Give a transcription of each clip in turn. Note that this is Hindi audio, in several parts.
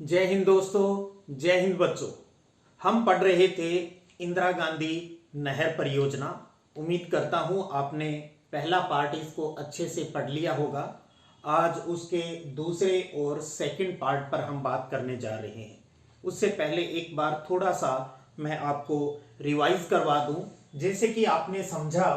जय हिंद दोस्तों, जय हिंद बच्चों। हम पढ़ रहे थे इंदिरा गांधी नहर परियोजना। उम्मीद करता हूं आपने पहला पार्ट इसको अच्छे से पढ़ लिया होगा। आज उसके दूसरे और सेकंड पार्ट पर हम बात करने जा रहे हैं। उससे पहले एक बार थोड़ा सा मैं आपको रिवाइज करवा दूं। जैसे कि आपने समझा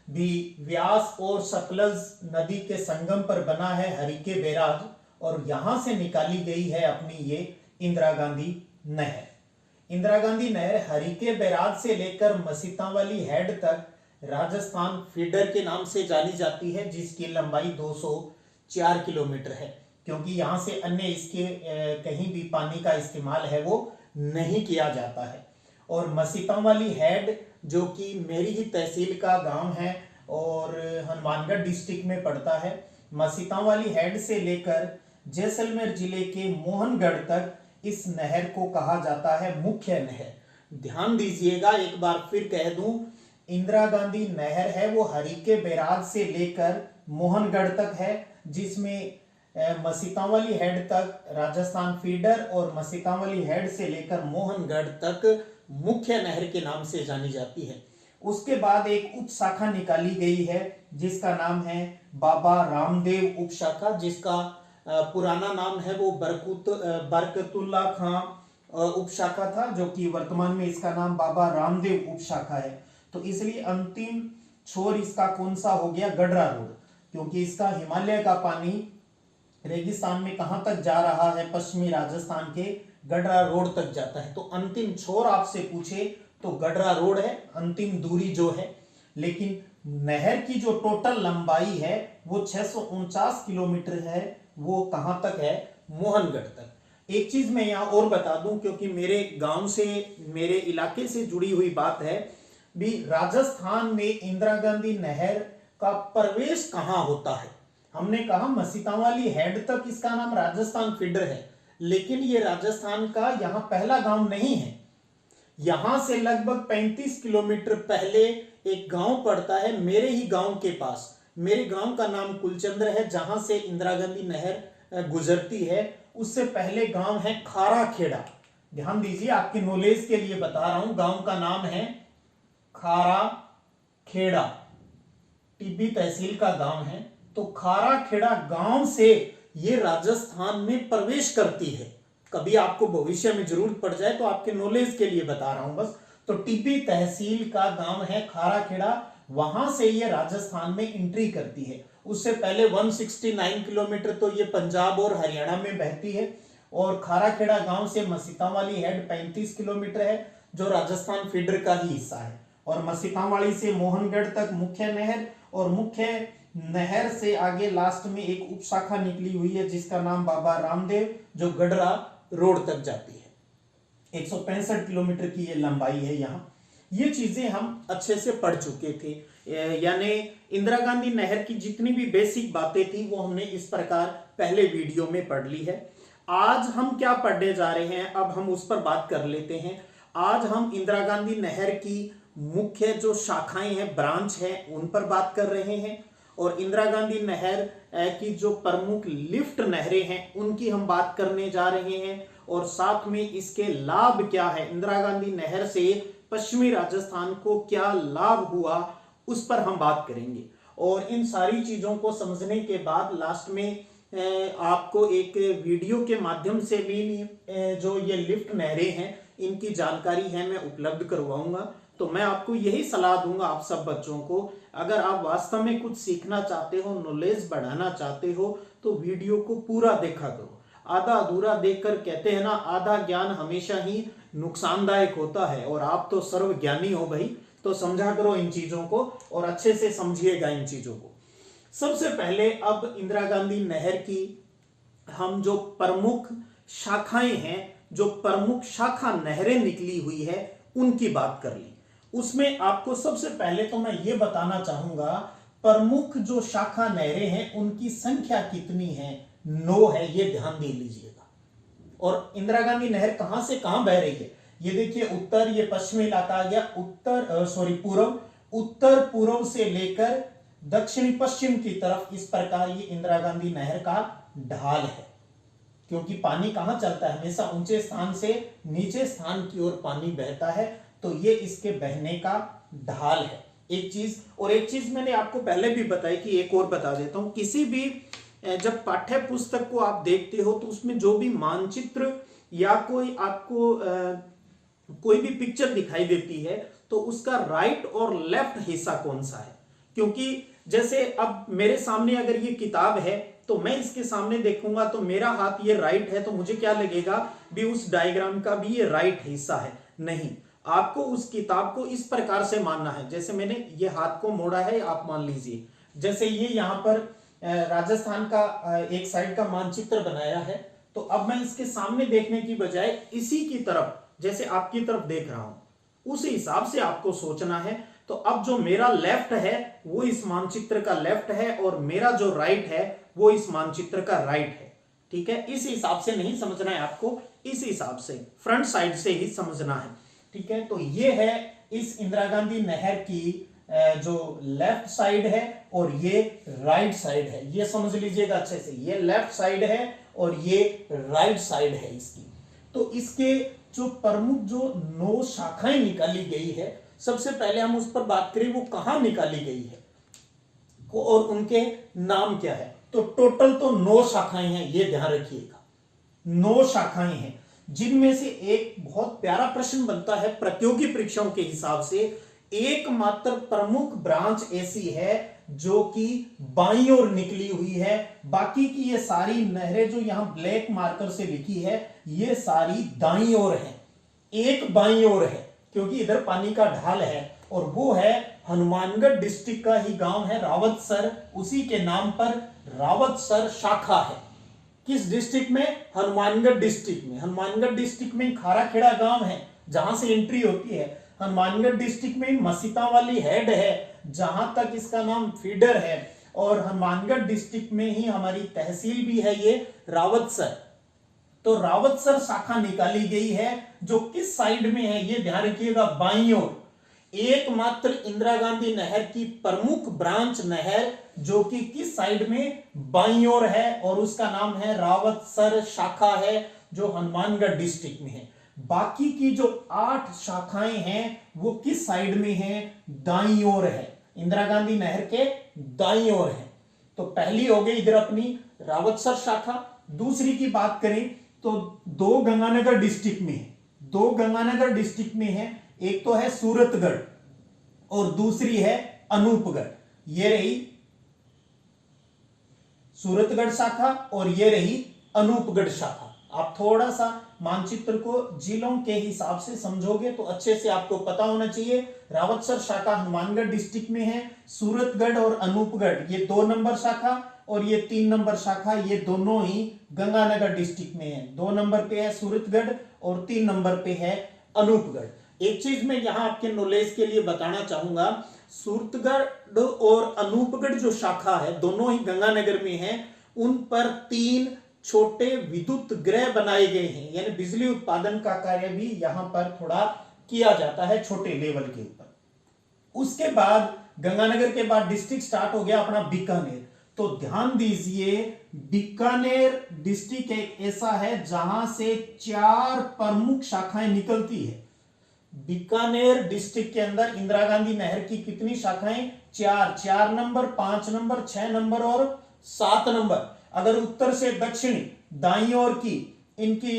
भी, व्यास और सतलज नदी के संगम पर बना है हरिके बैराज और यहां से निकाली गई है अपनी ये इंदिरा गांधी नहर। इंदिरा गांधी नहर हरिके बैराज से लेकर मसीतांवाली हेड तक राजस्थान फीडर के नाम से जानी जाती है, जिसकी लंबाई 204 किलोमीटर है, क्योंकि यहां से अन्य इसके कहीं भी पानी का इस्तेमाल है वो नहीं किया जाता है। और मसीतांवाली हेड जो कि मेरी ही तहसील का गांव है और हनुमानगढ़ डिस्ट्रिक्ट में पड़ता है, मसीतांवाली हेड से लेकर जैसलमेर जिले के मोहनगढ़ तक इस नहर को कहा जाता है मुख्य नहर। ध्यान दीजिएगा, एक बार फिर कह दूं, इंदिरा गांधी नहर है वो हरिके बैराज से लेकर मोहनगढ़ तक है, जिसमें मसीतांवाली हेड तक राजस्थान फीडर और मसीतांवाली हेड से लेकर मोहनगढ़ तक मुख्य नहर के नाम से जानी जाती है। उसके बाद एक उप शाखा निकाली गई है जिसका नाम है बाबा रामदेव उप शाखा, जिसका पुराना नाम है वो बरकतुल्ला खां उप शाखा था, जो कि वर्तमान में इसका नाम बाबा रामदेव उप शाखा है। तो इसलिए अंतिम छोर इसका कौन सा हो गया? गडरा रोड, क्योंकि इसका हिमालय का पानी रेगिस्तान में कहां तक जा रहा है? पश्चिमी राजस्थान के गडरा रोड तक जाता है। तो अंतिम छोर आपसे पूछे तो गडरा रोड है अंतिम दूरी जो है। लेकिन नहर की जो टोटल लंबाई है वो 649 किलोमीटर है। वो कहां तक है? मोहनगढ़ तक। एक चीज मैं यहां और बता दूं, क्योंकि मेरे गांव से, मेरे इलाके से जुड़ी हुई बात है भी, राजस्थान में इंदिरा गांधी नहर का प्रवेश कहां होता है? हमने कहा मसीतांवाली हेड तक इसका नाम राजस्थान फीडर है, लेकिन ये राजस्थान का यहां पहला गांव नहीं है। यहां से लगभग 35 किलोमीटर पहले एक गांव पड़ता है मेरे ही गांव के पास। मेरे गांव का नाम कुलचंद्र है, जहां से इंदिरा गांधी नहर गुजरती है। उससे पहले गांव है खारा खेड़ा। ध्यान दीजिए, आपके नॉलेज के लिए बता रहा हूं, गांव का नाम है खारा खेड़ा, टिब्बी तहसील का गांव है। तो खारा खेड़ा गांव से ये राजस्थान में प्रवेश करती है। कभी आपको भविष्य में जरूरत पड़ जाए तो आपके नॉलेज के लिए बता रहा हूं बस। तो टिब्बी तहसील का गांव है खारा खेड़ा, वहां से ये राजस्थान में एंट्री करती है। उससे पहले 169 किलोमीटर तो ये पंजाब और हरियाणा में बहती है। और खारा खेड़ा गांव से मसीतांवाली हेड 35 किलोमीटर है, जो राजस्थान फीडर का ही हिस्सा है। और मसीतांवाली से मोहनगढ़ तक मुख्य नहर, और मुख्य नहर से आगे लास्ट में एक उप शाखा निकली हुई है जिसका नाम बाबा रामदेव, जो गडरा रोड तक जाती है। 165 किलोमीटर की ये लंबाई है। यहाँ ये चीजें हम अच्छे से पढ़ चुके थे, यानी इंदिरा गांधी नहर की जितनी भी बेसिक बातें थी वो हमने इस प्रकार पहले वीडियो में पढ़ ली है। आज हम क्या पढ़ने जा रहे हैं, अब हम उस पर बात कर लेते हैं। आज हम इंदिरा गांधी नहर की मुख्य जो शाखाएं हैं, ब्रांच है, उन पर बात कर रहे हैं। और इंदिरा गांधी नहर की जो प्रमुख लिफ्ट नहरें हैं उनकी हम बात करने जा रहे हैं। और साथ में इसके लाभ क्या है, इंदिरा गांधी नहर से पश्चिमी राजस्थान को क्या लाभ हुआ, उस पर हम बात करेंगे। और इन सारी चीजों को समझने के बाद लास्ट में आपको एक वीडियो के माध्यम से भी जो ये लिफ्ट नहरें हैं इनकी जानकारी है मैं उपलब्ध करवाऊंगा। तो मैं आपको यही सलाह दूंगा आप सब बच्चों को, अगर आप वास्तव में कुछ सीखना चाहते हो, नॉलेज बढ़ाना चाहते हो, तो वीडियो को पूरा देखा करो। आधा अधूरा देखकर, कहते हैं ना, आधा ज्ञान हमेशा ही नुकसानदायक होता है। और आप तो सर्वज्ञानी हो भाई, तो समझा करो इन चीजों को और अच्छे से समझिएगा इन चीजों को। सबसे पहले अब इंदिरा गांधी नहर की हम जो प्रमुख शाखाएं हैं, जो प्रमुख शाखा नहरें निकली हुई है, उनकी बात कर ली। उसमें आपको सबसे पहले तो मैं ये बताना चाहूंगा, प्रमुख जो शाखा नहरें हैं उनकी संख्या कितनी है? 9 है, ये ध्यान दे लीजिएगा। और इंदिरा गांधी नहर कहां से कहां बह रही है? ये देखिए, उत्तर, ये पश्चिमी इलाका आ गया, पूर्व, उत्तर पूर्व से लेकर दक्षिणी पश्चिम की तरफ, इस प्रकार ये इंदिरा गांधी नहर का ढाल है। क्योंकि पानी कहां चलता है, हमेशा ऊंचे स्थान से नीचे स्थान की ओर पानी बहता है, तो ये इसके बहने का ढाल है। एक चीज मैंने आपको पहले भी बताई कि एक और बता देता हूं, किसी भी जब पाठ्य पुस्तक को आप देखते हो तो उसमें जो भी मानचित्र या कोई आपको कोई भी पिक्चर दिखाई देती है तो उसका राइट और लेफ्ट हिस्सा कौन सा है, क्योंकि जैसे अब मेरे सामने अगर ये किताब है तो मैं इसके सामने देखूंगा तो मेरा हाथ ये राइट है, तो मुझे क्या लगेगा भी उस डायग्राम का भी ये राइट हिस्सा है। नहीं, आपको उस किताब को इस प्रकार से मानना है, जैसे मैंने ये हाथ को मोड़ा है, आप मान लीजिए जैसे ये यहाँ पर राजस्थान का एक साइड का मानचित्र बनाया है, तो अब मैं इसके सामने देखने की बजाय इसी की तरफ, जैसे आपकी तरफ देख रहा हूं, उस हिसाब से आपको सोचना है। तो अब जो मेरा लेफ्ट है वो इस मानचित्र का लेफ्ट है और मेरा जो राइट है वो इस मानचित्र का राइट है। ठीक है, इस हिसाब से नहीं समझना है आपको, इस हिसाब से फ्रंट साइड से ही समझना है। ठीक है, तो ये है इस इंदिरा गांधी नहर की जो लेफ्ट साइड है और ये राइट साइड है, ये समझ लीजिएगा अच्छे से, ये लेफ्ट साइड है और ये राइट साइड है इसकी। तो इसके जो प्रमुख जो 9 शाखाएं निकाली गई है, सबसे पहले हम उस पर बात करें वो कहां निकाली गई है और उनके नाम क्या है। तो टोटल तो 9 शाखाएं हैं, ये ध्यान रखिएगा, 9 शाखाएं हैं, जिनमें से एक बहुत प्यारा प्रश्न बनता है प्रतियोगी परीक्षाओं के हिसाब से, एकमात्र प्रमुख ब्रांच ऐसी है जो कि बाईं ओर निकली हुई है। बाकी की ये सारी नहरें जो यहां ब्लैक मार्कर से लिखी है ये सारी दाईं ओर है, एक बाईं ओर है क्योंकि इधर पानी का ढाल है, और वो है हनुमानगढ़ डिस्ट्रिक्ट का ही गांव है रावतसर, उसी के नाम पर रावतसर शाखा है। किस डिस्ट्रिक्ट में? हनुमानगढ़ डिस्ट्रिक्ट में। हनुमानगढ़ डिस्ट्रिक्ट में खाराखेड़ा गांव है जहां से एंट्री होती है। हनुमानगढ़ डिस्ट्रिक्ट में मसीता वाली हेड है जहां तक इसका नाम फीडर है, और हनुमानगढ़ डिस्ट्रिक्ट में ही हमारी तहसील भी है ये रावतसर। तो रावतसर शाखा निकाली गई है जो किस साइड में है, ये ध्यान रखिएगा, बाईं ओर। एकमात्र इंदिरा गांधी नहर की प्रमुख ब्रांच नहर जो कि किस साइड में, बाईं ओर है, और उसका नाम है रावतसर शाखा है जो हनुमानगढ़ डिस्ट्रिक्ट में है। बाकी की जो 8 शाखाएं हैं वो किस साइड में है, दाईं ओर है, इंदिरा गांधी नहर के दाईं ओर है। तो पहली हो गई इधर अपनी रावतसर शाखा। दूसरी की बात करें तो 2 गंगानगर डिस्ट्रिक्ट में है, 2 गंगानगर डिस्ट्रिक्ट में है, एक तो है सूरतगढ़ और दूसरी है अनूपगढ़। ये रही सूरतगढ़ शाखा और ये रही अनूपगढ़ शाखा। आप थोड़ा सा मानचित्र को जिलों के हिसाब से समझोगे तो अच्छे से आपको पता होना चाहिए। रावतसर शाखा हनुमानगढ़ डिस्ट्रिक्ट में है, सूरतगढ़ और अनूपगढ़ ये 2 नंबर शाखा, और ये 3 नंबर शाखा, ये दोनों ही गंगानगर डिस्ट्रिक्ट में है। 2 नंबर पे है सूरतगढ़ और 3 नंबर पे है अनूपगढ़। एक चीज मैं यहां आपके नॉलेज के लिए बताना चाहूंगा, सूरतगढ़ और अनूपगढ़ जो शाखा है दोनों ही गंगानगर में है, उन पर 3 छोटे विद्युत गृह बनाए गए हैं, यानी बिजली उत्पादन का कार्य भी यहां पर थोड़ा किया जाता है छोटे लेवल के ऊपर। उसके बाद गंगानगर के बाद डिस्ट्रिक्ट स्टार्ट हो गया अपना बीकानेर। तो ध्यान दीजिए, बीकानेर डिस्ट्रिक्ट एक ऐसा है जहां से 4 प्रमुख शाखाएं निकलती है। बीकानेर डिस्ट्रिक्ट के अंदर इंदिरा गांधी नहर की कितनी शाखाएं? 4 नंबर, 5 नंबर, 6 नंबर और 7 नंबर। अगर उत्तर से दक्षिण दाईं ओर की इनकी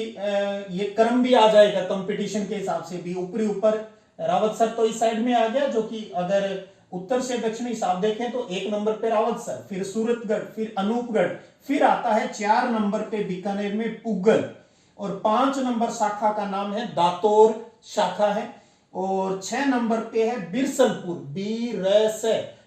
ये क्रम भी आ जाएगा कंपटीशन के हिसाब से भी, ऊपरी ऊपर रावतसर तो इस साइड में आ गया, जो कि अगर उत्तर से दक्षिण हिसाब देखें तो 1 नंबर पे रावतसर, फिर सूरतगढ़, फिर अनूपगढ़, फिर आता है 4 नंबर पे बीकानेर में पुगल, और 5 नंबर शाखा का नाम है दातोर शाखा है, और 6 नंबर पे है बिरसलपुर,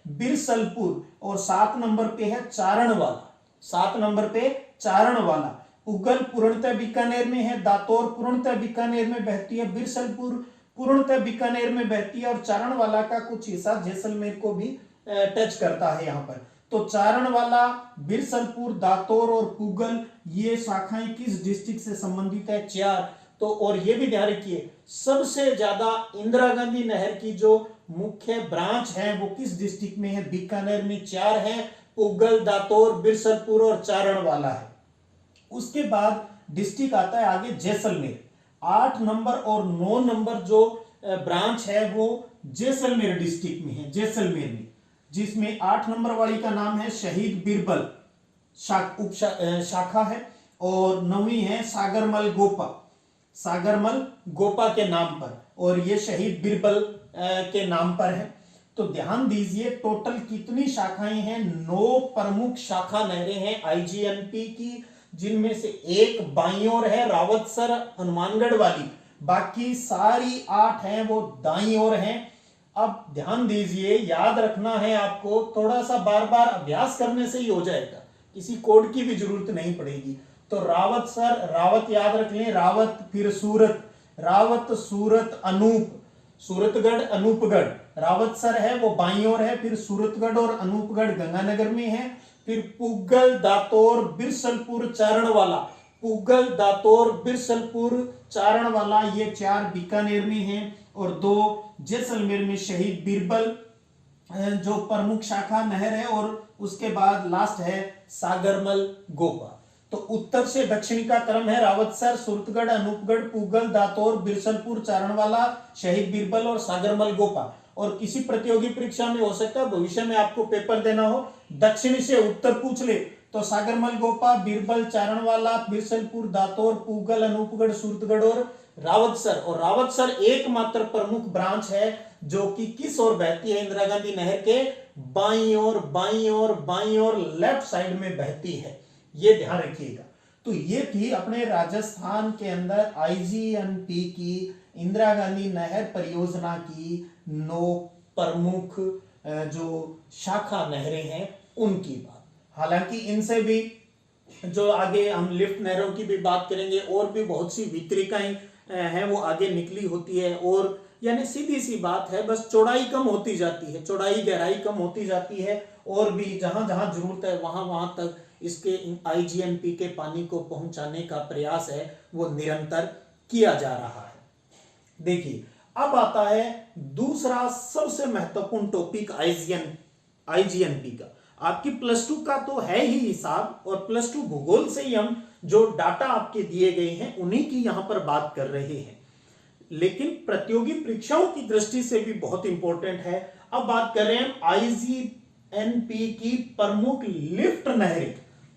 बिरसलपुर, और 7 नंबर पे है चारणवाला, 7 नंबर पे चारणवाला। पुगल पूर्णतः बीकानेर में है, दातोर पूर्णतः बीकानेर में बहती है, बिरसलपुर पूर्णतः बीकानेर में बहती है, और चारणवाला का कुछ हिस्सा जैसलमेर को भी टच करता है यहाँ पर। तो चारणवाला, बिरसलपुर, दातोर और पुगल ये शाखाएं किस डिस्ट्रिक्ट से संबंधित है? 4। तो और ये भी ध्यान रखिए, सबसे ज्यादा इंदिरा गांधी नहर की जो मुख्य ब्रांच है वो किस डिस्ट्रिक्ट में है? बीकानेर में 4 है, पुगल, दातोर, बिरसलपुर और चारणवाला है। उसके बाद डिस्ट्रिक्ट आता है आगे जैसलमेर। 8 नंबर और 9 नंबर जो ब्रांच है वो जैसलमेर डिस्ट्रिक्ट में है, जैसलमेर में, जिसमें 8 नंबर वाली का नाम है शहीद बीरबल शाखा है, और 9वीं है सागरमल गोपा, सागरमल गोपा के नाम पर, और ये शहीद बीरबल के नाम पर है। तो ध्यान दीजिए टोटल कितनी शाखाएं हैं, 9 प्रमुख शाखा नहरें हैं आईजीएनपी की, जिनमें से एक बाईं ओर है रावतसर हनुमानगढ़ वाली, बाकी सारी 8 हैं वो दाईं ओर हैं। अब ध्यान दीजिए, याद रखना है आपको, थोड़ा सा बार बार अभ्यास करने से ही हो जाएगा, किसी कोड की भी जरूरत नहीं पड़ेगी। तो रावतसर, रावत याद रख लें, रावत, फिर सूरत, रावत सूरत अनूप, सूरतगढ़ अनूपगढ़, रावतसर है वो बाईं ओर है, फिर सूरतगढ़ और अनूपगढ़ गंगानगर में है, फिर पुगल, दातौर, बिरसलपुर, चारणवाला, पुगल, दातौर, बिरसलपुर, चारणवाला, ये 4 बीकानेर में हैं, और 2 जैसलमेर में शहीद बीरबल जो प्रमुख शाखा नहर है, और उसके बाद लास्ट है सागरमल गोपा। तो उत्तर से दक्षिण का क्रम है रावतसर, सूरतगढ़, अनूपगढ़, पुगल, दातौर, बिरसलपुर, चारणवाला, शहीद बीरबल और सागरमल गोपा। और किसी प्रतियोगी परीक्षा में हो सकता है भविष्य में आपको पेपर देना हो, दक्षिण से उत्तर पूछ ले तो सागरमल गोपा, बीरबल, चारणवाला, बिरसलपुर, दातौर, पुगल, अनूपगढ़, सूरतगढ़ और रावतसर। और रावतसर एकमात्र प्रमुख ब्रांच है जो कि किस ओर बहती है, इंदिरा गांधी नहर के बाईं ओर, बाईं ओर, बाईं ओर, लेफ्ट साइड में बहती है, ये ध्यान रखिएगा। तो ये थी अपने राजस्थान के अंदर आईजीएनपी की इंदिरा गांधी नहर परियोजना की 9 प्रमुख जो शाखा नहरें हैं उनकी बात। हालांकि इनसे भी जो आगे हम लिफ्ट नहरों की भी बात करेंगे, और भी बहुत सी वितरिकाएं हैं वो आगे निकली होती है, और यानी सीधी सी बात है, बस चौड़ाई कम होती जाती है, चौड़ाई गहराई कम होती जाती है, और भी जहां जहां जरूरत है वहां वहां तक इसके आईजीएनपी के पानी को पहुंचाने का प्रयास है वो निरंतर किया जा रहा है। देखिए अब आता है दूसरा सबसे महत्वपूर्ण टॉपिक आईजीएनपी का। आपकी +2 का तो है ही हिसाब, और +2 भूगोल से ही हम जो डाटा आपके दिए गए हैं उन्हीं की यहां पर बात कर रहे हैं, लेकिन प्रतियोगी परीक्षाओं की दृष्टि से भी बहुत इंपॉर्टेंट है। अब बात कर रहे हैं आईजीएनपी की प्रमुख लिफ्ट नहरें,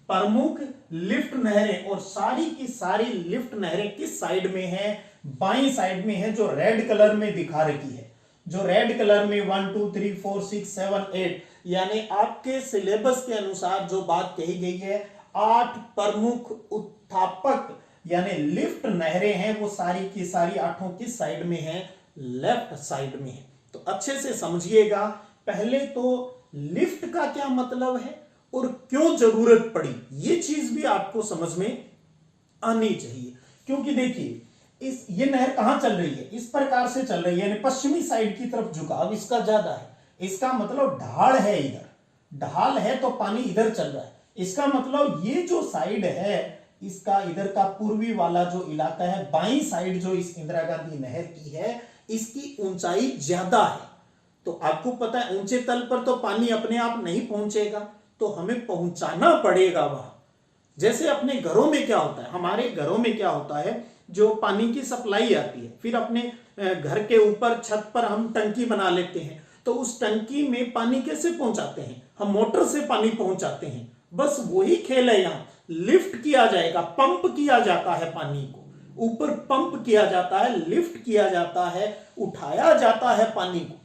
प्रमुख लिफ्ट नहरें, और सारी की सारी लिफ्ट नहरें किस साइड में है, बाईं साइड में है, जो रेड कलर में दिखा रखी है, जो रेड कलर में 1 2 3 4 6 7 8, यानी आपके सिलेबस के अनुसार जो बात कही गई है 8 प्रमुख उत्थापक यानी लिफ्ट नहरें हैं, वो सारी की सारी 8 किस साइड में है, लेफ्ट साइड में है। तो अच्छे से समझिएगा, पहले तो लिफ्ट का क्या मतलब है और क्यों जरूरत पड़ी, ये चीज भी आपको समझ में आनी चाहिए। क्योंकि देखिए ये नहर कहां चल रही है, इस प्रकार से चल रही है, यानी पश्चिमी साइड की तरफ झुकाव इसका ज्यादा है, इसका मतलब ढाल है, इधर ढाल है तो पानी इधर चल रहा है। इसका मतलब ये जो साइड है इसका इधर का पूर्वी वाला जो इलाका है, बाईं साइड जो इस इंदिरा गांधी नहर की है, इसकी ऊंचाई ज्यादा है। तो आपको पता है ऊंचे तल पर तो पानी अपने आप नहीं पहुंचेगा, तो हमें पहुंचाना पड़ेगा वहां। जैसे अपने घरों में क्या होता है, हमारे घरों में क्या होता है, जो पानी की सप्लाई आती है, फिर अपने घर के ऊपर छत पर हम टंकी बना लेते हैं, तो उस टंकी में पानी कैसे पहुंचाते हैं, हम मोटर से पानी पहुंचाते हैं। बस वही खेल है, यहां लिफ्ट किया जाएगा, पंप किया जाता है, पानी को ऊपर पंप किया जाता है, लिफ्ट किया जाता है, उठाया जाता है पानी को,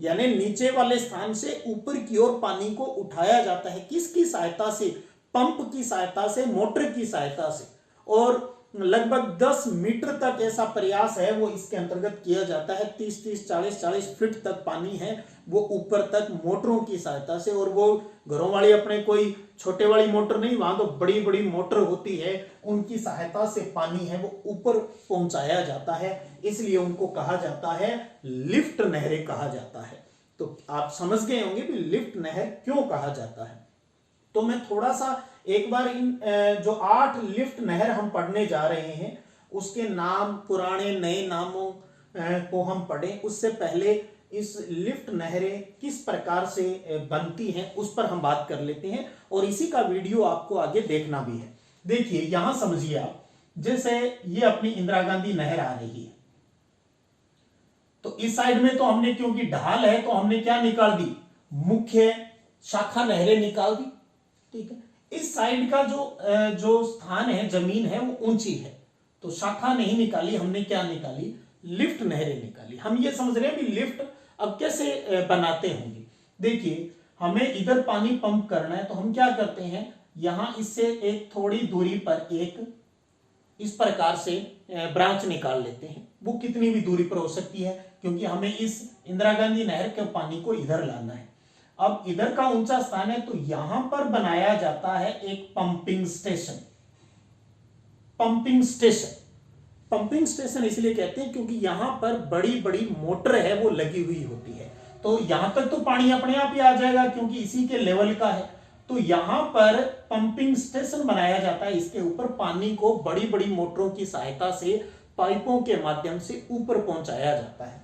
यानी नीचे वाले स्थान से ऊपर की ओर पानी को उठाया जाता है। किसकी सहायता से, पंप की सहायता से, मोटर की सहायता से। और लगभग 10 मीटर तक ऐसा प्रयास है वो इसके अंतर्गत किया जाता है। 30-30, 40-40 फीट तक पानी है वो ऊपर तक मोटरों की सहायता से, और वो घरों वाली अपने कोई छोटे वाली मोटर नहीं, वहां तो बड़ी बड़ी मोटर होती है, उनकी सहायता से पानी है वो ऊपर पहुंचाया जाता है, इसलिए उनको कहा जाता है लिफ्ट नहरें कहा जाता है। तो आप समझ गए होंगे कि लिफ्ट नहर क्यों कहा जाता है। तो मैं थोड़ा सा एक बार इन जो 8 लिफ्ट नहर हम पढ़ने जा रहे हैं उसके नाम, पुराने नए नामों को हम पढ़ें, उससे पहले इस लिफ्ट नहरें किस प्रकार से बनती हैं उस पर हम बात कर लेते हैं, और इसी का वीडियो आपको आगे देखना भी है। देखिए यहां समझिए आप, जैसे ये अपनी इंदिरा गांधी नहर आ रही है, तो इस साइड में तो हमने, क्योंकि ढाल है तो हमने क्या निकाल दी, मुख्य शाखा नहरें निकाल दी। ठीक है, इस साइड का जो स्थान है, जमीन है, वो ऊंची है, तो शाखा नहीं निकाली हमने, क्या निकाली, लिफ्ट नहरें निकाली। हम ये समझ रहे हैं कि लिफ्ट अब कैसे बनाते होंगे। देखिए, हमें इधर पानी पंप करना है तो हम क्या करते हैं, यहां इससे एक थोड़ी दूरी पर एक इस प्रकार से ब्रांच निकाल लेते हैं। वो कितनी भी दूरी पर हो सकती है, क्योंकि हमें इस इंदिरा गांधी नहर के पानी को इधर लाना है। अब इधर का ऊंचा स्थान है, तो यहां पर बनाया जाता है एक pumping station. Pumping station, pumping station इसलिए कहते हैं क्योंकि यहां पर बड़ी बड़ी मोटर है वो लगी हुई होती है, तो यहां तक तो पानी अपने आप ही आ जाएगा क्योंकि इसी के लेवल का है। तो यहां पर पंपिंग स्टेशन बनाया जाता है, इसके ऊपर पानी को बड़ी बड़ी मोटरों की सहायता से पाइपों के माध्यम से ऊपर पहुंचाया जाता है।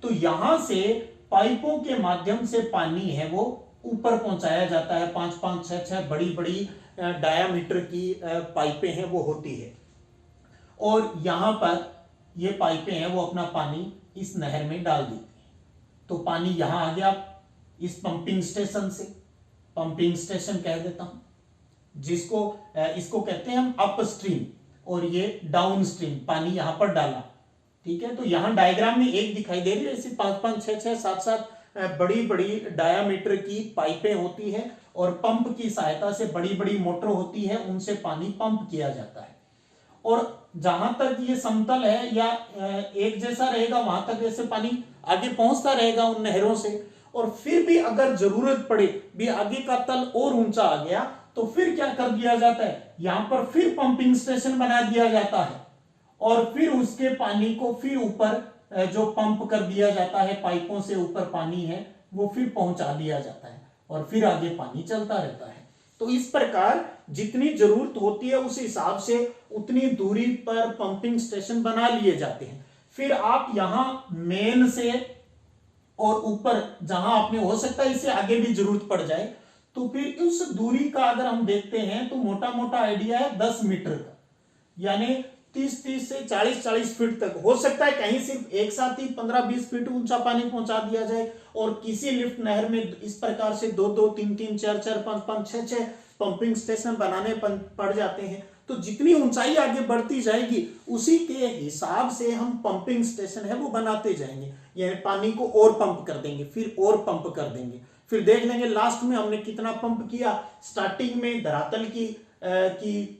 तो यहां से पाइपों के माध्यम से पानी है वो ऊपर पहुंचाया जाता है। 5-5, 6-6 बड़ी बड़ी डायामीटर की पाइपें हैं वो होती है, और यहां पर ये पाइपें हैं वो अपना पानी इस नहर में डाल देती है। तो पानी यहां आ गया इस पंपिंग स्टेशन से, पंपिंग स्टेशन कह देता हूं, जिसको इसको कहते हैं हम अपस्ट्रीम, और ये डाउन स्ट्रीम, पानी यहां पर डाला। ठीक है, तो यहां डायग्राम में एक दिखाई दे रही है, ऐसी 5-5, 6-6, 7-7 बड़ी बड़ी डायामीटर की पाइपें होती है, और पंप की सहायता से बड़ी बड़ी मोटर होती है, उनसे पानी पंप किया जाता है। और जहां तक ये समतल है या एक जैसा रहेगा वहां तक ऐसे पानी आगे पहुंचता रहेगा उन नहरों से। और फिर भी अगर जरूरत पड़े, भी आगे का तल और ऊंचा आ गया, तो फिर क्या कर दिया जाता है, यहां पर फिर पंपिंग स्टेशन बना दिया जाता है, और फिर उसके पानी को फिर ऊपर जो पंप कर दिया जाता है, पाइपों से ऊपर पानी है वो फिर पहुंचा दिया जाता है, और फिर आगे पानी चलता रहता है। तो इस प्रकार जितनी जरूरत होती है उस हिसाब से उतनी दूरी पर पंपिंग स्टेशन बना लिए जाते हैं। फिर आप यहां मेन से और ऊपर जहां आपने, हो सकता है इससे आगे भी जरूरत पड़ जाए, तो फिर उस दूरी का अगर हम देखते हैं तो मोटा मोटा आइडिया है 10 मीटर का, यानी 30-30 से 40-40 फीट तक हो सकता है। कहीं सिर्फ एक साथ ही 15-20 फीट ऊंचा पानी पहुंचा दिया जाए, और किसी लिफ्ट नहर में इस प्रकार से 2-2, 3-3, 4-4, 5-5, 6-6 पंपिंग स्टेशन बनाने पड़ जाते हैं। तो जितनी ऊंचाई आगे बढ़ती जाएगी उसी के हिसाब से हम पंपिंग स्टेशन है वो बनाते जाएंगे, यानी पानी को और पंप कर देंगे, फिर और पंप कर देंगे, फिर देख लेंगे लास्ट में हमने कितना पंप किया। स्टार्टिंग में धरातल की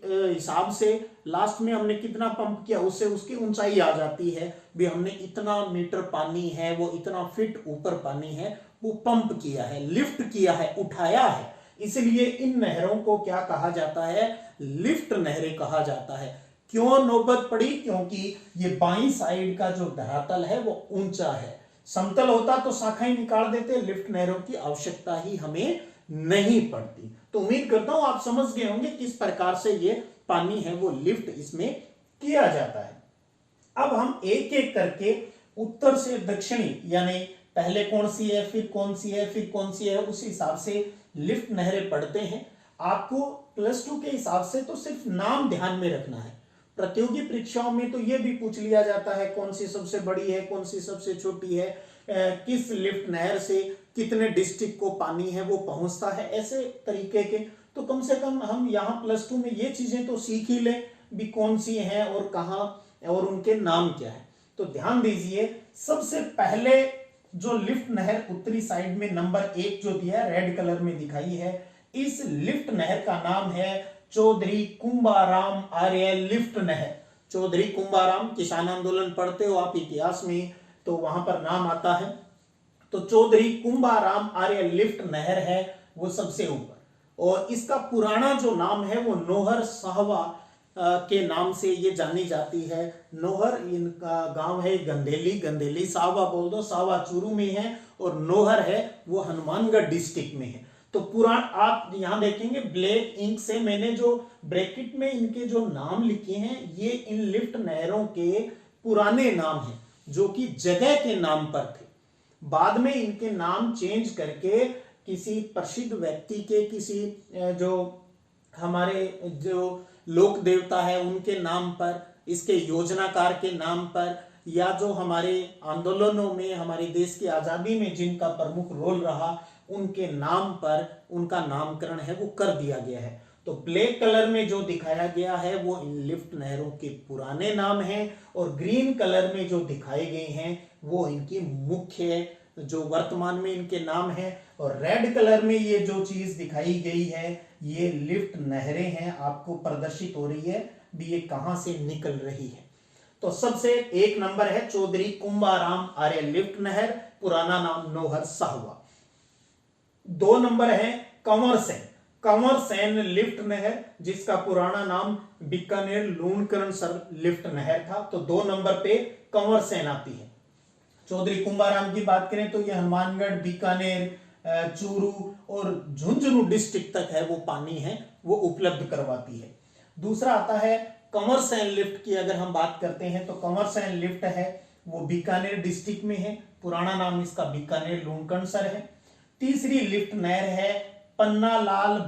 हिसाब से लास्ट में हमने कितना पंप किया, उससे उसकी ऊंचाई आ जाती है, भी हमने इतना मीटर पानी है वो इतना फीट ऊपर पानी है वो पंप किया है, लिफ्ट किया है, उठाया है। इसलिए इन नहरों को क्या कहा जाता है, लिफ्ट नहरें कहा जाता है। क्यों नौबत पड़ी, क्योंकि ये बाईं साइड का जो धरातल है वो ऊंचा है। समतल होता तो शाखाएं निकाल देते, लिफ्ट नहरों की आवश्यकता ही हमें नहीं पड़ती। तो उम्मीद करता हूं आप समझ गए होंगे किस प्रकार से ये पानी है वो लिफ्ट इसमें किया जाता है। अब हम एक एक करके उत्तर से दक्षिणी, यानी पहले कौन सी है, फिर कौन सी है, फिर कौन सी है, उस हिसाब से लिफ्ट नहरें पढ़ते हैं। आपको +2 के हिसाब से तो सिर्फ नाम ध्यान में रखना है। प्रतियोगी परीक्षाओं में तो यह भी पूछ लिया जाता है कौन सी सबसे बड़ी है, कौन सी सबसे छोटी है, किस लिफ्ट नहर से कितने डिस्ट्रिक्ट को पानी है वो पहुंचता है, ऐसे तरीके के। तो कम से कम हम यहाँ +2 में ये चीजें तो सीख ही लें भी कौन सी हैं और कहाँ और उनके नाम क्या है। तो ध्यान दीजिए, सबसे पहले जो लिफ्ट नहर उत्तरी साइड में नंबर 1 जो दिया है, रेड कलर में दिखाई है, इस लिफ्ट नहर का नाम है चौधरी कुंभाराम आर्य लिफ्ट नहर। चौधरी कुंभाराम, किसान आंदोलन पढ़ते हो आप इतिहास में तो वहां पर नाम आता है। तो चौधरी कुंभाराम आर्य लिफ्ट नहर है वो सबसे ऊपर, और इसका पुराना जो नाम है वो नोहर साहवा के नाम से ये जानी जाती है। नोहर इनका गांव है गंदेली, गंदेली साहवा बोल दो, साहवा चूरू में है, और नोहर है वो हनुमानगढ़ डिस्ट्रिक्ट में है। तो पुराण आप यहां देखेंगे ब्लैक इंक से मैंने जो ब्रैकेट में इनके जो नाम लिखे हैं ये इन लिफ्ट नहरों के पुराने नाम हैं जो कि जगह के नाम पर थे। बाद में इनके नाम चेंज करके किसी प्रसिद्ध व्यक्ति के, किसी जो हमारे जो लोक देवता है उनके नाम पर, इसके योजनाकार के नाम पर, या जो हमारे आंदोलनों में हमारे देश की आजादी में जिनका प्रमुख रोल रहा उनके नाम पर उनका नामकरण है वो कर दिया गया है। तो ब्लैक कलर में जो दिखाया गया है वो इन लिफ्ट नहरों के पुराने नाम हैं, और ग्रीन कलर में जो दिखाए गए हैं वो इनकी मुख्य जो वर्तमान में इनके नाम हैं, और रेड कलर में ये जो चीज दिखाई गई है ये लिफ्ट नहरें हैं, आपको प्रदर्शित हो रही है भी ये कहां से निकल रही है। तो सबसे एक नंबर है चौधरी कुंभाराम आर्य लिफ्ट नहर, पुराना नाम नौहर साहवा। 2 नंबर है कंवर सेन लिफ्ट नहर, जिसका पुराना नाम बीकानेर लूणकरणसर लिफ्ट नहर था। तो 2 नंबर पे कंवर सेन आती है। चौधरी कुंभाराम की बात करें तो यह हनुमानगढ़, बीकानेर, चूरू और झुंझुनू डिस्ट्रिक्ट तक है वो पानी है वो उपलब्ध करवाती है। दूसरा आता है कंवर सेन लिफ्ट की अगर हम बात करते हैं तो कंवर सेन लिफ्ट है वो बीकानेर डिस्ट्रिक्ट में है, पुराना नाम इसका बीकानेर लूणकरणसर है। तीसरी लिफ्ट नहर है पन्नालाल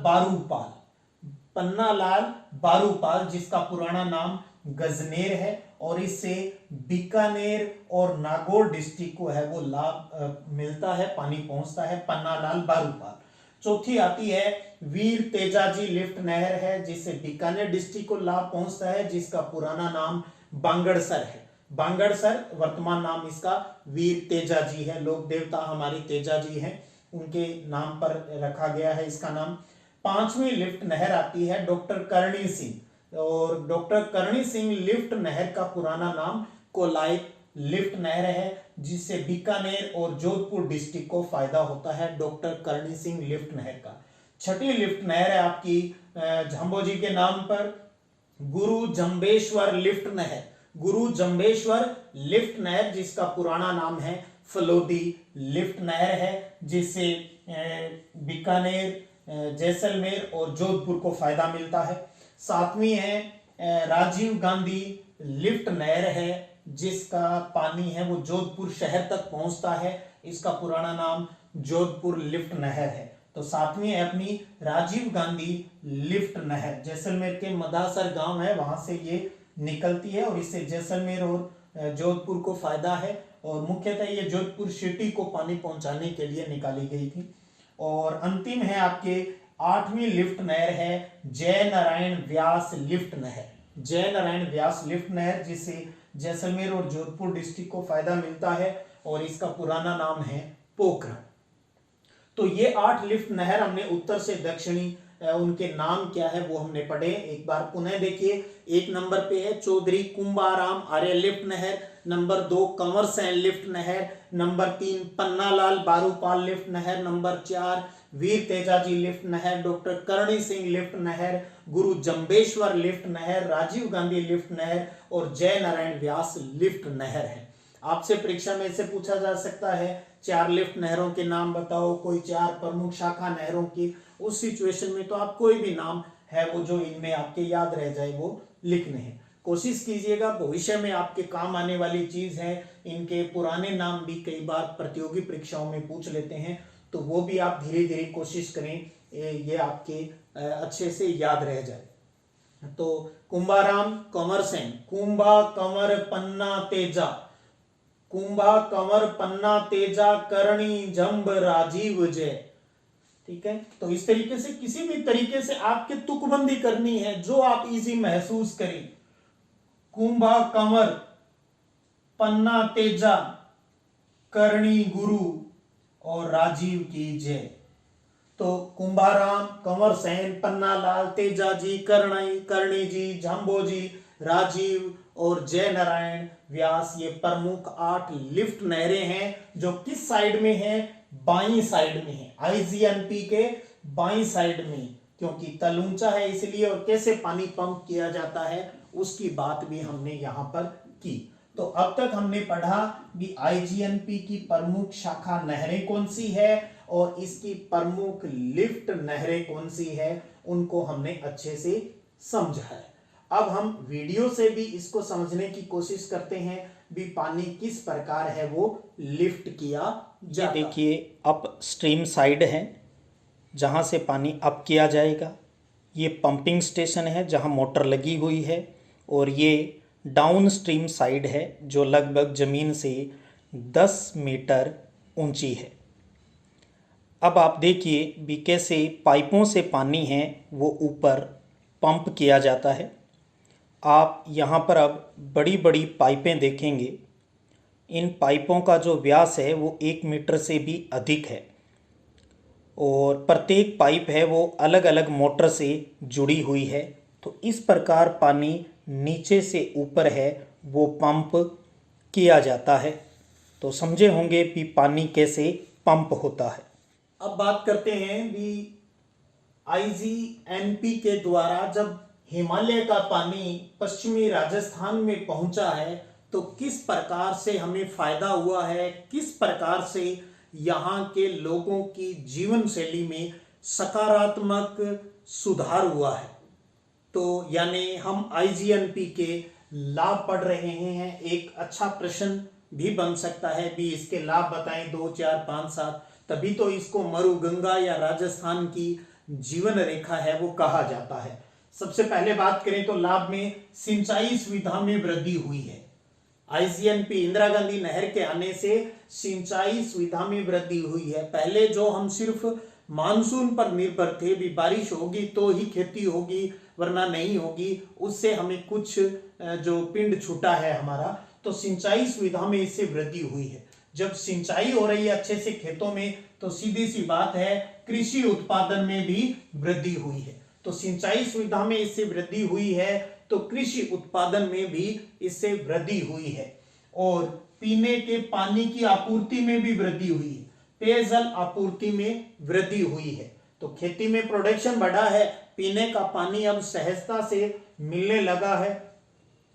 बारूपाल, जिसका पुराना नाम गजनेर है, और इससे बीकानेर और नागौर डिस्ट्रिक्ट को है वो लाभ मिलता है, पानी पहुंचता है, पन्नालाल बारूपाल। चौथी आती है वीर तेजाजी लिफ्ट नहर है, जिससे बीकानेर डिस्ट्रिक्ट को लाभ पहुंचता है, जिसका पुराना नाम बांगड़सर है। बांगड़सर वर्तमान नाम इसका वीर तेजाजी है, लोक देवता हमारी तेजाजी हैं, उनके नाम पर रखा गया है इसका नाम। 5वीं लिफ्ट नहर आती है डॉक्टर करणी सिंह, और डॉक्टर करणी सिंह लिफ्ट नहर का पुराना नाम कोलायत लिफ्ट नहर है, जिससे बीकानेर और जोधपुर डिस्ट्रिक्ट को फायदा होता है डॉक्टर करणी सिंह लिफ्ट नहर का। 6ठी लिफ्ट नहर है आपकी झांबोजी के नाम पर गुरु जंबेश्वर लिफ्ट नहर, जिसका पुराना नाम है फलोदी लिफ्ट नहर है, जिससे बीकानेर, जैसलमेर और जोधपुर को फायदा मिलता है। 7वीं है राजीव गांधी लिफ्ट नहर है, जिसका पानी है वो जोधपुर शहर तक पहुंचता है, इसका पुराना नाम जोधपुर लिफ्ट नहर है। तो 7वीं है अपनी राजीव गांधी लिफ्ट नहर, जैसलमेर के मदासर गांव है वहां से ये निकलती है, और इससे जैसलमेर और जोधपुर को फायदा है, और मुख्यतः ये जोधपुर सिटी को पानी पहुंचाने के लिए निकाली गई थी। और अंतिम है आपके 8वीं लिफ्ट नहर है जय नारायण व्यास लिफ्ट नहर, जिससे जैसलमेर और जोधपुर डिस्ट्रिक्ट को फायदा मिलता है, और इसका पुराना नाम है पोखरण। तो ये 8 लिफ्ट नहर हमने उत्तर से दक्षिणी उनके नाम क्या है वो हमने पढ़े। एक बार पुनः देखिए, 1 नंबर पे है चौधरी कुंभाराम आर्य लिफ्ट नहर, नंबर 2 कंवर सेन लिफ्ट नहर, नंबर 3 पन्नालाल बारूपाल लिफ्ट नहर, नंबर 4 वीर तेजाजी लिफ्ट नहर, डॉक्टर करणी सिंह लिफ्ट नहर, गुरु जंबेश्वर लिफ्ट नहर, राजीव गांधी लिफ्ट नहर और जय नारायण व्यास लिफ्ट नहर है। आपसे परीक्षा में इसे पूछा जा सकता है 4 लिफ्ट नहरों के नाम बताओ, कोई 4 प्रमुख शाखा नहरों की, उस सिचुएशन में तो आप कोई भी नाम है वो जो इनमें आपके याद रह जाए वो लिखने हैं। कोशिश कीजिएगा, भविष्य में आपके काम आने वाली चीज है, इनके पुराने नाम भी कई बार प्रतियोगी परीक्षाओं में पूछ लेते हैं, तो वो भी आप धीरे धीरे कोशिश करें ये आपके अच्छे से याद रह जाए। तो कुंभाराम कंवर सेन, कुंभा कंवर पन्ना तेजा करणी जंब राजीव जय। ठीक है, तो इस तरीके से किसी भी तरीके से आपके तुकबंदी करनी है जो आप इजी महसूस करें। कुंभा कंवर पन्ना तेजा करणी गुरु और राजीव की जय। तो कुंभाराम, कंवर सेन, पन्नालाल, तेजाजी, करणी जी, झांबोजी, राजीव और जय नारायण व्यास, ये प्रमुख 8 लिफ्ट नहरें हैं जो किस साइड में हैं? बाईं साइड में है, आईजीएनपी के बाईं साइड में, क्योंकि तल ऊंचा है इसलिए, और कैसे पानी पंप किया जाता है उसकी बात भी हमने यहां पर की। तो अब तक हमने पढ़ा कि आईजीएनपी की प्रमुख शाखा नहरें कौन सी है और इसकी प्रमुख लिफ्ट नहरें कौन सी है, उनको हमने अच्छे से समझा है। अब हम वीडियो से भी इसको समझने की कोशिश करते हैं भी पानी किस प्रकार है वो लिफ्ट किया जाता। देखिए अप स्ट्रीम साइड है जहां से पानी अप किया जाएगा, ये पंपिंग स्टेशन है जहाँ मोटर लगी हुई है और ये डाउन स्ट्रीम साइड है जो लगभग ज़मीन से 10 मीटर ऊंची है। अब आप देखिए भी कैसे पाइपों से पानी है वो ऊपर पंप किया जाता है। आप यहाँ पर अब बड़ी बड़ी पाइपें देखेंगे। इन पाइपों का जो व्यास है वो 1 मीटर से भी अधिक है और प्रत्येक पाइप है वो अलग अलग मोटर से जुड़ी हुई है। तो इस प्रकार पानी नीचे से ऊपर है वो पंप किया जाता है। तो समझे होंगे कि पानी कैसे पंप होता है। अब बात करते हैं भी IGNP के द्वारा जब हिमालय का पानी पश्चिमी राजस्थान में पहुंचा है तो किस प्रकार से हमें फायदा हुआ है, किस प्रकार से यहाँ के लोगों की जीवन शैली में सकारात्मक सुधार हुआ है। तो यानी हम IGNP के लाभ पढ़ रहे हैं। एक अच्छा प्रश्न भी बन सकता है भी इसके लाभ बताएं 2, 4, 5, 7, तभी तो इसको मरुगंगा या राजस्थान की जीवन रेखा है वो कहा जाता है। सबसे पहले बात करें तो लाभ में सिंचाई सुविधा में वृद्धि हुई है। IGNP इंदिरा गांधी नहर के आने से सिंचाई सुविधा में वृद्धि हुई है। पहले जो हम सिर्फ मानसून पर निर्भर थे भी बारिश होगी तो ही खेती होगी वरना नहीं होगी, उससे हमें कुछ जो पिंड छूटा है हमारा, तो सिंचाई सुविधा में इससे वृद्धि हुई है। जब सिंचाई हो रही है अच्छे से खेतों में तो सीधी सी बात है कृषि उत्पादन में भी वृद्धि हुई है। तो सिंचाई सुविधा में इससे वृद्धि हुई है तो कृषि उत्पादन में भी इससे वृद्धि हुई है और पीने के पानी की आपूर्ति में भी वृद्धि हुई है, पेयजल आपूर्ति में वृद्धि हुई है। तो खेती में प्रोडक्शन बढ़ा है, पीने का पानी अब सहजता से मिलने लगा है।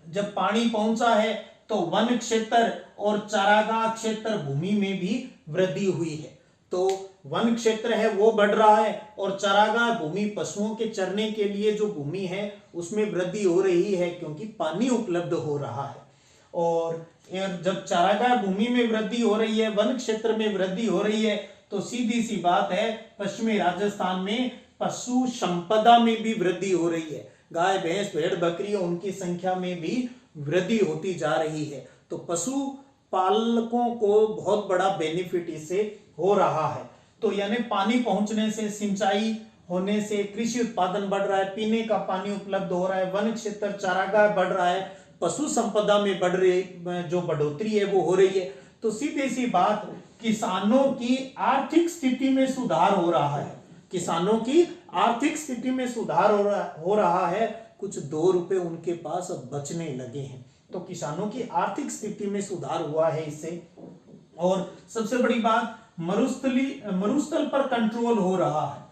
जब पानी पहुंचा है तो वन क्षेत्र और चारागाह क्षेत्र भूमि में भी वृद्धि हुई है। तो वन क्षेत्र है वो बढ़ रहा है और चारागाह भूमि पशुओं के चरने के लिए जो भूमि है उसमें वृद्धि हो रही है क्योंकि पानी उपलब्ध हो रहा है। और जब चारागाह भूमि में वृद्धि हो रही है, वन क्षेत्र में वृद्धि हो रही है, तो सीधी सी बात है पश्चिमी राजस्थान में पशु संपदा में भी वृद्धि हो रही है। गाय भैंस भेड़ बकरी उनकी संख्या में भी वृद्धि होती जा रही है। तो पशु पालकों को बहुत बड़ा बेनिफिट इससे हो रहा है। तो यानी पानी पहुंचने से, सिंचाई होने से कृषि उत्पादन बढ़ रहा है, पीने का पानी उपलब्ध हो रहा है, वन क्षेत्र चारागाह बढ़ रहा है, पशु संपदा में बढ़ रही जो बढ़ोतरी है वो हो रही है। तो सीधी सी बात किसानों की आर्थिक स्थिति में सुधार हो रहा है। किसानों की आर्थिक स्थिति में सुधार हो रहा है। कुछ 2 रुपए उनके पास अब बचने लगे हैं। तो किसानों की आर्थिक स्थिति में सुधार हुआ है इससे। और सबसे बड़ी बात मरुस्थल पर कंट्रोल हो रहा है।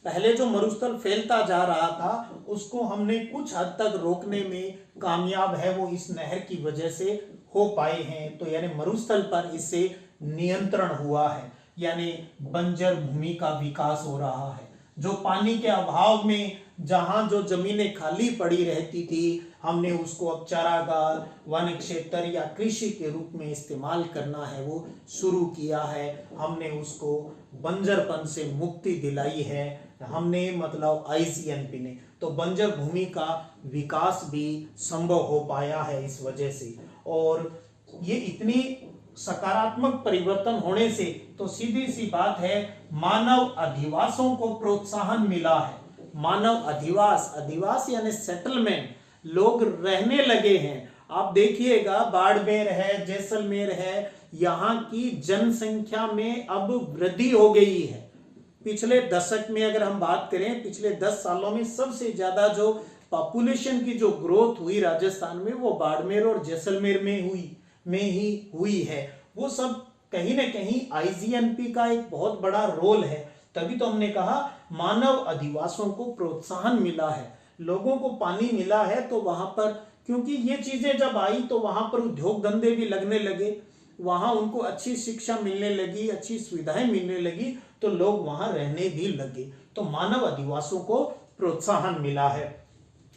पहले जो मरुस्थल फैलता जा रहा था उसको हमने कुछ हद तक रोकने में कामयाब है वो इस नहर की वजह से हो पाए हैं। तो यानी मरुस्थल पर इससे नियंत्रण हुआ है, यानी बंजर भूमि का विकास हो रहा है। जो पानी के अभाव में जहां जो जमीनें खाली पड़ी रहती थी हमने उसको अब चारागाह वन क्षेत्र या कृषि के रूप में इस्तेमाल करना है वो शुरू किया है। हमने उसको बंजरपन से मुक्ति दिलाई है, हमने मतलब IGNP ने। तो बंजर भूमि का विकास भी संभव हो पाया है इस वजह से। और ये इतनी सकारात्मक परिवर्तन होने से तो सीधी सी बात है मानव अधिवासों को प्रोत्साहन मिला है। मानव अधिवास यानी सेटलमेंट, लोग रहने लगे हैं। आप देखिएगा बाड़मेर है, जैसलमेर है, यहाँ की जनसंख्या में अब वृद्धि हो गई है। पिछले दशक में अगर हम बात करें, पिछले 10 सालों में सबसे ज्यादा जो पॉपुलेशन की जो ग्रोथ हुई राजस्थान में वो बाड़मेर और जैसलमेर में ही हुई है। वो सब कहीं ना कहीं IGNP का एक बहुत बड़ा रोल है। तभी तो हमने कहा मानव अधिवासों को प्रोत्साहन मिला है, लोगों को पानी मिला है। तो वहां पर क्योंकि ये चीजें जब आई तो वहां पर उद्योग धंधे भी लगने लगे, वहां उनको अच्छी शिक्षा मिलने लगी, अच्छी सुविधाएं मिलने लगी, तो लोग वहां रहने भी लगे। तो मानव अधिवासों को प्रोत्साहन मिला है।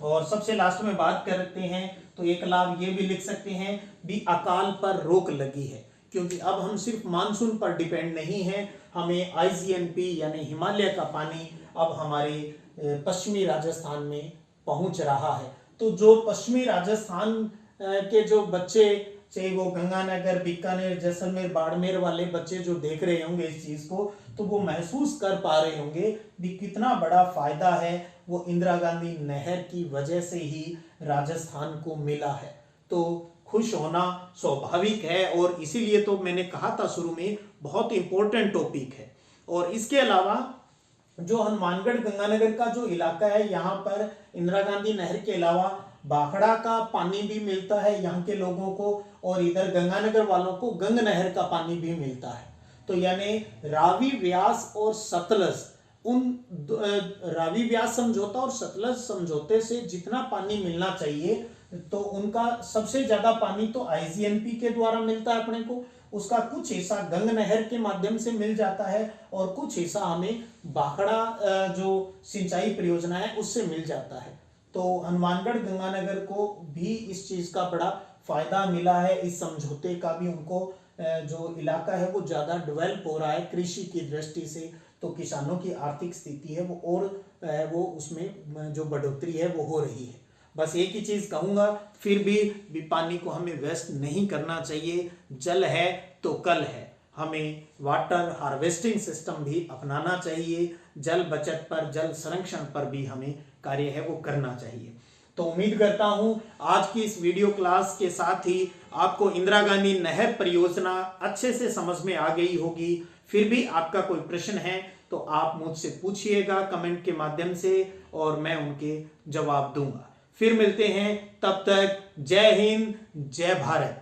और सबसे लास्ट में बात करते हैं तो एक लाभ ये भी लिख सकते हैं भी अकाल पर रोक लगी है। क्योंकि अब हम सिर्फ मानसून पर डिपेंड नहीं हैं, हमें आईजीएनपी यानी हिमालय का पानी अब हमारे पश्चिमी राजस्थान में पहुंच रहा है। तो जो पश्चिमी राजस्थान के जो बच्चे, चाहे वो गंगानगर, बीकानेर, जैसलमेर, बाड़मेर वाले बच्चे जो देख रहे होंगे इस चीज को, तो वो महसूस कर पा रहे होंगे कि कितना बड़ा फायदा है वो इंदिरा गांधी नहर की वजह से ही राजस्थान को मिला है। तो खुश होना स्वाभाविक है, और इसीलिए तो मैंने कहा था शुरू में बहुत इंपॉर्टेंट टॉपिक है। और इसके अलावा जो हनुमानगढ़ गंगानगर का जो इलाका है, यहाँ पर इंदिरा गांधी नहर के अलावा भाखड़ा का पानी भी मिलता है यहाँ के लोगों को, और इधर गंगानगर वालों को गंग नहर का पानी भी मिलता है। तो यानी रावी, व्यास और सतलज, रावी व्यास समझौता और सतलज समझौते से जितना पानी मिलना चाहिए, तो उनका सबसे ज्यादा पानी तो आईजीएनपी के द्वारा मिलता है अपने को, उसका कुछ हिस्सा गंग नहर के माध्यम से मिल जाता है, और कुछ हिस्सा हमें भाखड़ा जो सिंचाई परियोजना है उससे मिल जाता है। तो हनुमानगढ़ गंगानगर को भी इस चीज का बड़ा फायदा मिला है, इस समझौते का भी उनको जो इलाका है वो ज्यादा डेवलप हो रहा है कृषि की दृष्टि से, तो किसानों की आर्थिक स्थिति है वो और वो उसमें जो बढ़ोतरी है वो हो रही है। बस एक ही चीज कहूंगा, फिर भी पानी को हमें वेस्ट नहीं करना चाहिए। जल है तो कल है, हमें वाटर हार्वेस्टिंग सिस्टम भी अपनाना चाहिए। जल बचत पर, जल संरक्षण पर भी हमें कार्य है वो करना चाहिए। तो उम्मीद करता हूं आज की इस वीडियो क्लास के साथ ही आपको इंदिरा गांधी नहर परियोजना अच्छे से समझ में आ गई होगी। फिर भी आपका कोई प्रश्न है तो आप मुझसे पूछिएगा कमेंट के माध्यम से, और मैं उनके जवाब दूंगा। फिर मिलते हैं, तब तक जय हिंद, जय भारत।